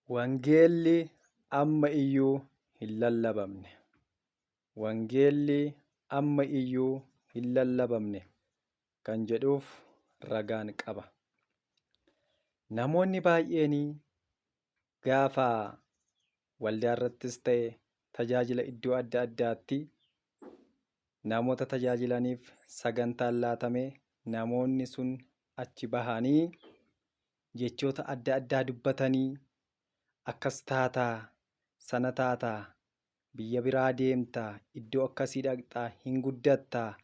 Wangeelli amma iyyuu hin lallabamne. Wangeelli amma iyyuu hin lallabamne kan jedhuuf ragaan qaba. Namoonni baay'een gaafa waldaa irrattis ta'e tajaajila iddoo adda addaatti namoota tajaajilaniif sagantaan laatamee namoonni sun achi bahanii jechoota adda addaa dubbatanii akkas taataa, sana taataa, biyya biraa deemtaa, iddoo akkasii dhaqxaa, hin guddattaa,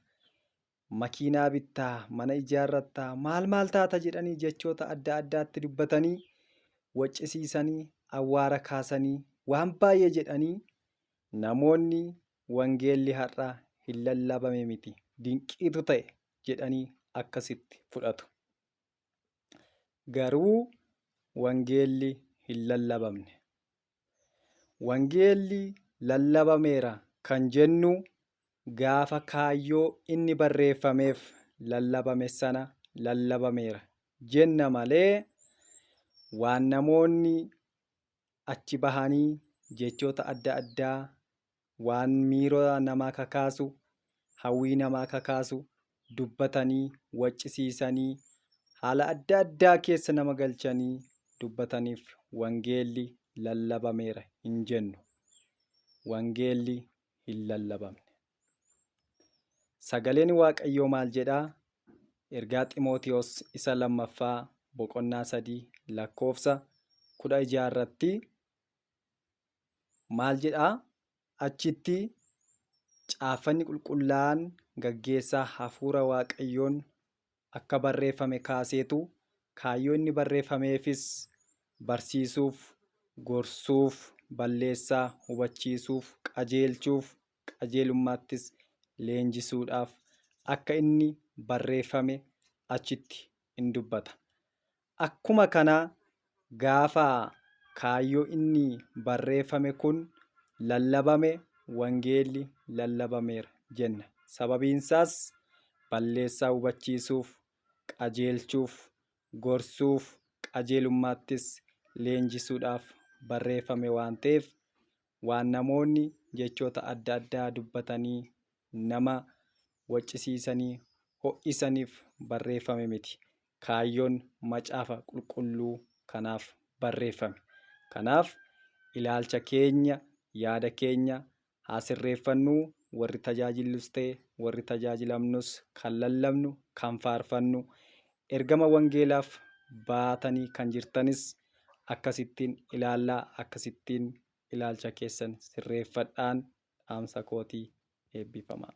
makiinaa bittaa, mana ijaarrattaa, maal taata jedhanii jechoota adda addaatti dubbatanii waccisiisanii awwaara kaasanii waan baay'ee jedhanii namoonni wangeelli har'a hin lallabame miti, dinqiitu ta'e jedhanii akkasitti fudhatu. Garuu wangeelli hin lallabamne. Wangeelli lallabameera kan jennu gaafa kaayyoo inni barreeffameef lallabame sana lallabameera jenna malee waan namoonni achi bahanii jechoota adda addaa waan miira namaa kakaasu, hawwii namaa kakaasu dubbatanii waccisiisanii haala adda addaa keessa nama galchanii dubbataniif wangeelli lallabameera hin jennu. Wangeelli hin lallabamne. Sagaleen Waaqayyoo maal jedhaa? Ergaa Xiimotewos isa lammaffaa boqonnaa 3 lakkoofsa 16 irratti maal jedhaa? Achitti caaffanni qulqullaa'aan gaggeessaa hafuura Waaqayyoon akka barreeffame kaaseetu kaayyoo inni barreeffameefis barsiisuuf, gorsuuf, balleessaa hubachiisuuf, qajeelchuuf, qajeelummaattis leenjisuudhaaf akka inni barreeffame achitti in dubbata. Akkuma kana gaafa kaayyoo inni barreeffame kun lallabame wangeelli lallabameera jenna. Sababiinsaas balleessaa hubachiisuuf, qajeelchuuf, gorsuuf, qajeelummaattis leenjisuudhaaf barreeffame waan ta'eef waan namoonni jechoota adda addaa dubbatanii nama waccisiisanii ho'isaniif barreeffame miti. Kaayyoon macaafa qulqulluu kanaaf barreeffame. Kanaaf ilaalcha keenya, yaada keenya haa sirreeffannuu. Warri tajaajillus ta'e warri tajaajilamnus kan lallabnu, kan faarfannu, ergama wangeelaaf baatanii kan jirtanis akkasittiin ilaallaa, akkasittiin ilaalcha keessan sirreeffadhaan dhaamsa kootii eebbifamaa.